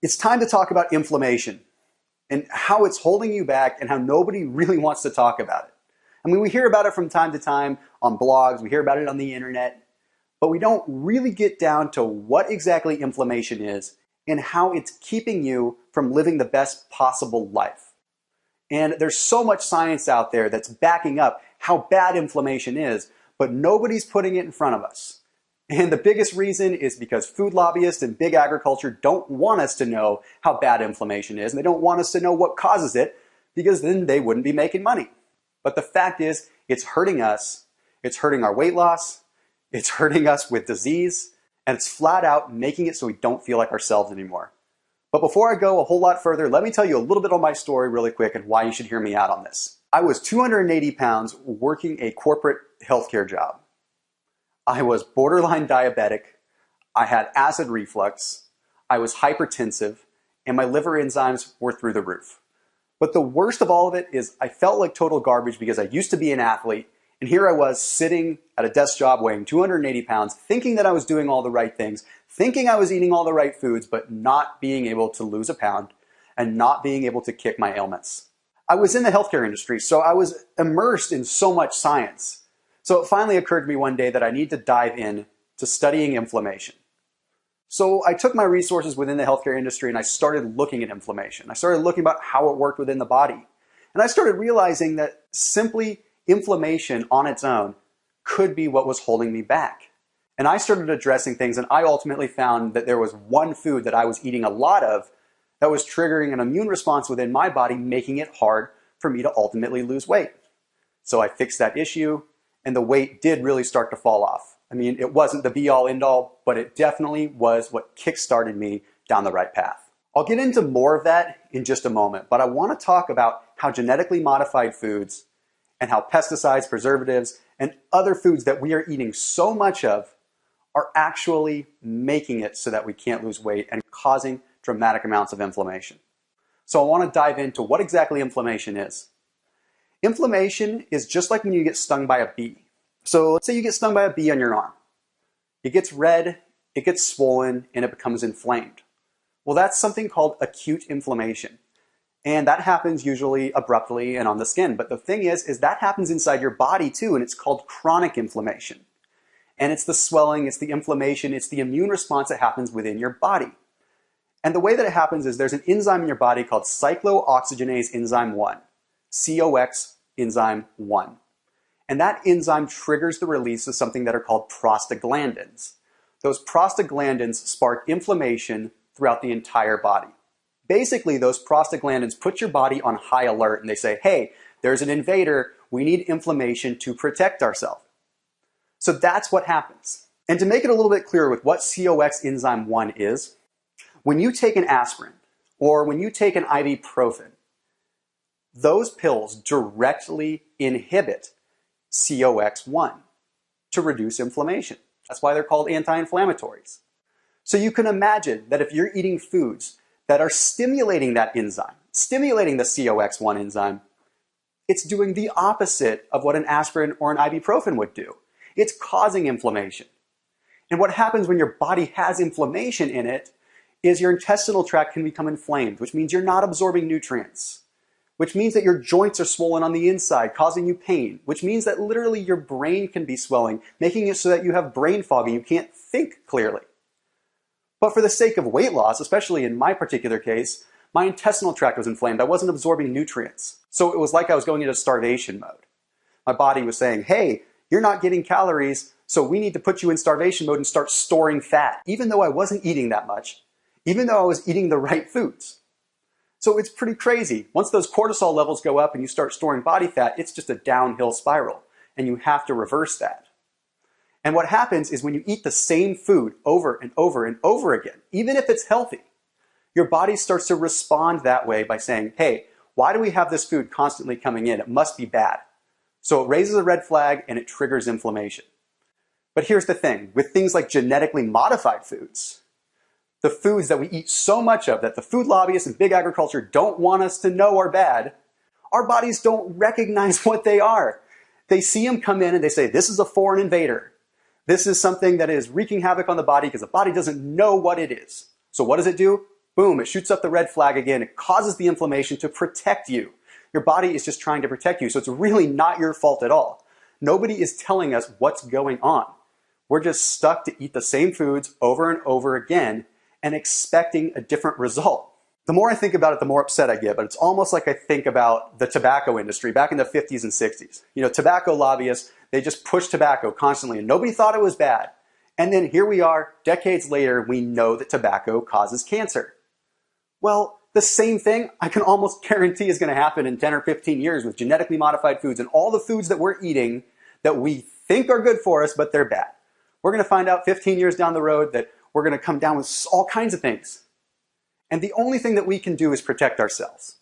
It's time to talk about inflammation and how it's holding you back and how nobody really wants to talk about it. I mean, we hear about it from time to time on blogs, we hear about it on the internet, but we don't really get down to what exactly inflammation is and how it's keeping you from living the best possible life. And there's so much science out there that's backing up how bad inflammation is, but nobody's putting it in front of us. And the biggest reason is because food lobbyists and big agriculture don't want us to know how bad inflammation is, and they don't want us to know what causes it, because then they wouldn't be making money. But the fact is, it's hurting us, it's hurting our weight loss, it's hurting us with disease, and it's flat out making it so we don't feel like ourselves anymore. But before I go a whole lot further, let me tell you a little bit of my story really quick and why you should hear me out on this. I was 280 pounds working a corporate healthcare job. I was borderline diabetic, I had acid reflux, I was hypertensive, and my liver enzymes were through the roof. But the worst of all of it is I felt like total garbage because I used to be an athlete, and here I was sitting at a desk job weighing 280 pounds, thinking that I was doing all the right things, thinking I was eating all the right foods, but not being able to lose a pound and not being able to kick my ailments. I was in the healthcare industry, so I was immersed in so much science. So it finally occurred to me one day that I need to dive in to studying inflammation. So I took my resources within the healthcare industry and I started looking at inflammation. I started looking about how it worked within the body. And I started realizing that simply inflammation on its own could be what was holding me back. And I started addressing things, and I ultimately found that there was one food that I was eating a lot of that was triggering an immune response within my body, making it hard for me to ultimately lose weight. So I fixed that issue, and the weight did really start to fall off. I mean, it wasn't the be-all, end-all, but it definitely was what kick-started me down the right path. I'll get into more of that in just a moment, but I want to talk about how genetically modified foods and how pesticides, preservatives, and other foods that we are eating so much of are actually making it so that we can't lose weight and causing dramatic amounts of inflammation. So I want to dive into what exactly inflammation is. Inflammation is just like when you get stung by a bee. So let's say you get stung by a bee on your arm. It gets red, it gets swollen, and it becomes inflamed. Well, that's something called acute inflammation. And that happens usually abruptly and on the skin. But the thing is that happens inside your body too, and it's called chronic inflammation. And it's the swelling, it's the inflammation, it's the immune response that happens within your body. And the way that it happens is there's an enzyme in your body called cyclooxygenase enzyme 1. COX enzyme 1. And that enzyme triggers the release of something that are called prostaglandins. Those prostaglandins spark inflammation throughout the entire body. Basically, those prostaglandins put your body on high alert and they say, hey, there's an invader, we need inflammation to protect ourselves. So that's what happens. And to make it a little bit clearer with what COX enzyme 1 is, when you take an aspirin or when you take an ibuprofen, those pills directly inhibit COX-1 to reduce inflammation. That's why they're called anti-inflammatories. So you can imagine that if you're eating foods that are stimulating that enzyme, stimulating the COX-1 enzyme, it's doing the opposite of what an aspirin or an ibuprofen would do. It's causing inflammation. And what happens when your body has inflammation in it is your intestinal tract can become inflamed, which means you're not absorbing nutrients, which means that your joints are swollen on the inside, causing you pain, which means that literally your brain can be swelling, making it so that you have brain fog and you can't think clearly. But for the sake of weight loss, especially in my particular case, my intestinal tract was inflamed. I wasn't absorbing nutrients. So it was like I was going into starvation mode. My body was saying, hey, you're not getting calories, so we need to put you in starvation mode and start storing fat, even though I wasn't eating that much, even though I was eating the right foods. So it's pretty crazy. Once those cortisol levels go up and you start storing body fat, it's just a downhill spiral, and you have to reverse that. And what happens is when you eat the same food over and over and over again, even if it's healthy, your body starts to respond that way by saying, hey, why do we have this food constantly coming in? It must be bad. So it raises a red flag and it triggers inflammation. But here's the thing, with things like genetically modified foods, the foods that we eat so much of that the food lobbyists and big agriculture don't want us to know are bad, our bodies don't recognize what they are. They see them come in and they say, this is a foreign invader. This is something that is wreaking havoc on the body because the body doesn't know what it is. So what does it do? boom, it shoots up the red flag again. It causes the inflammation to protect you. Your body is just trying to protect you, so it's really not your fault at all. Nobody is telling us what's going on. We're just stuck to eat the same foods over and over again and expecting a different result. The more I think about it, the more upset I get, but it's almost like I think about the tobacco industry back in the 50s and 60s. You know, tobacco lobbyists, they just pushed tobacco constantly and nobody thought it was bad. And then here we are, decades later, we know that tobacco causes cancer. Well, the same thing I can almost guarantee is going to happen in 10 or 15 years with genetically modified foods and all the foods that we're eating that we think are good for us, but they're bad. We're going to find out 15 years down the road that we're going to come down with all kinds of things. And the only thing that we can do is protect ourselves.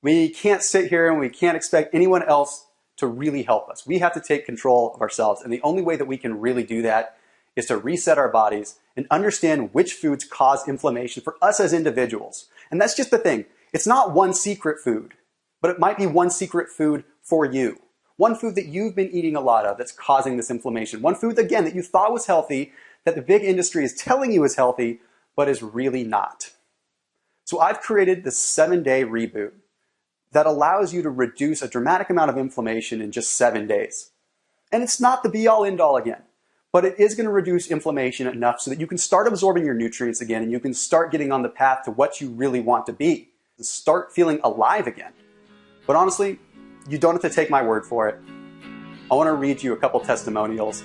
We can't sit here and we can't expect anyone else to really help us. We have to take control of ourselves. And the only way that we can really do that is to reset our bodies and understand which foods cause inflammation for us as individuals. And that's just the thing. It's not one secret food, but it might be one secret food for you. One food that you've been eating a lot of that's causing this inflammation. One food, again, that you thought was healthy, that the big industry is telling you is healthy, but is really not. So I've created this 7-day reboot that allows you to reduce a dramatic amount of inflammation in just 7 days. And it's not the be-all, end-all again, but it is going to reduce inflammation enough so that you can start absorbing your nutrients again and you can start getting on the path to what you really want to be, and start feeling alive again. But honestly, you don't have to take my word for it. I want to read you a couple testimonials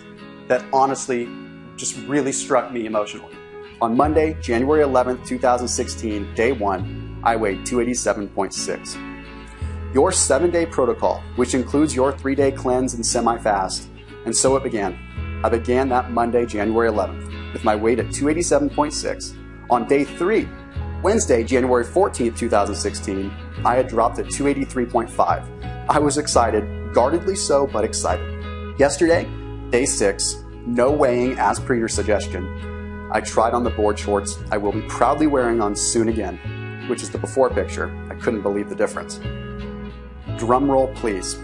that honestly just really struck me emotionally. On Monday, January 11th, 2016, day 1, I weighed 287.6. Your 7-day protocol, which includes your 3-day cleanse and semi-fast, and so it began. I began that Monday, January 11th, with my weight at 287.6. On day 3, Wednesday, January 14th, 2016, I had dropped at 283.5. I was excited, guardedly so, but excited. Yesterday, day 6, no weighing as per your suggestion. I tried on the board shorts I will be proudly wearing on soon again, which is the before picture. I couldn't believe the difference. Drum roll, please.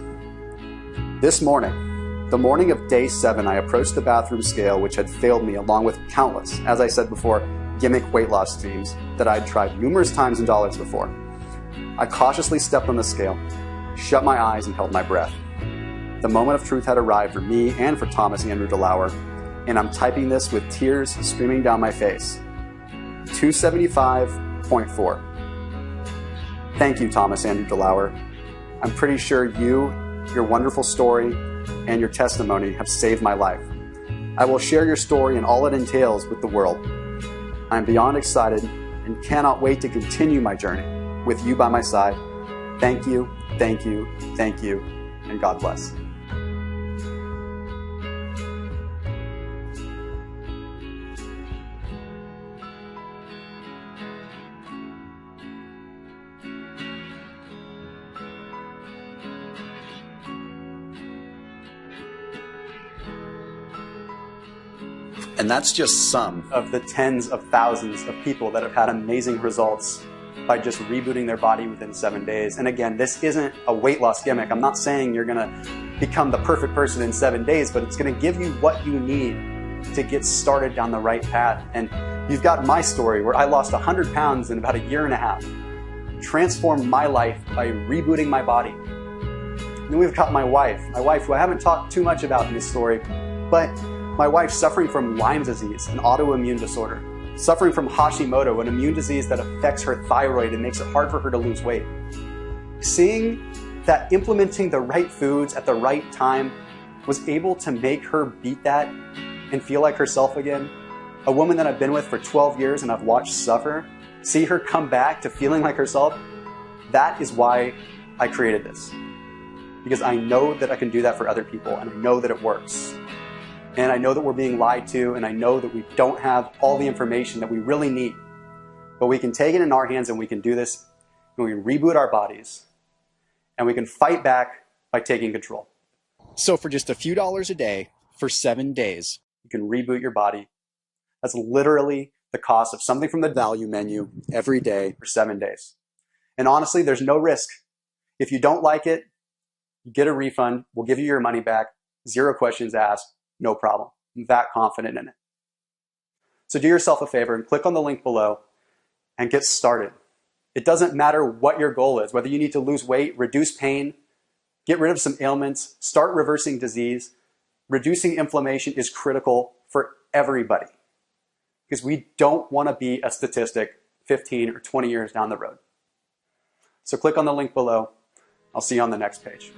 This morning, the morning of day 7, I approached the bathroom scale, which had failed me along with countless, as I said before, gimmick weight loss schemes that I'd tried numerous times in dollars before. I cautiously stepped on the scale, shut my eyes, and held my breath. The moment of truth had arrived for me and for Thomas Andrew Delauer, and I'm typing this with tears streaming down my face. 275.4. Thank you, Thomas Andrew Delauer. I'm pretty sure you, your wonderful story, and your testimony have saved my life. I will share your story and all it entails with the world. I am beyond excited and cannot wait to continue my journey with you by my side. Thank you, thank you, thank you, and God bless. And that's just some of the tens of thousands of people that have had amazing results by just rebooting their body within 7 days. And again, this isn't a weight loss gimmick. I'm not saying you're gonna become the perfect person in 7 days, but it's gonna give you what you need to get started down the right path. And you've got my story where I lost 100 pounds in about a year and a half, transformed my life by rebooting my body. And then we've got my wife who I haven't talked too much about in this story, but my wife suffering from Lyme disease, an autoimmune disorder, suffering from Hashimoto, an immune disease that affects her thyroid and makes it hard for her to lose weight. Seeing that implementing the right foods at the right time was able to make her beat that and feel like herself again. A woman that I've been with for 12 years and I've watched suffer, see her come back to feeling like herself, that is why I created this. Because I know that I can do that for other people and I know that it works. And I know that we're being lied to, and I know that we don't have all the information that we really need. But we can take it in our hands and we can do this, and we can reboot our bodies, and we can fight back by taking control. So for just a few dollars a day, for 7 days, you can reboot your body. That's literally the cost of something from the value menu every day for 7 days. And honestly, there's no risk. If you don't like it, you get a refund. We'll give you your money back. 0 questions asked. No problem. I'm that confident in it. So do yourself a favor and click on the link below and get started. It doesn't matter what your goal is, whether you need to lose weight, reduce pain, get rid of some ailments, start reversing disease. Reducing inflammation is critical for everybody because we don't want to be a statistic 15 or 20 years down the road. So click on the link below. I'll see you on the next page.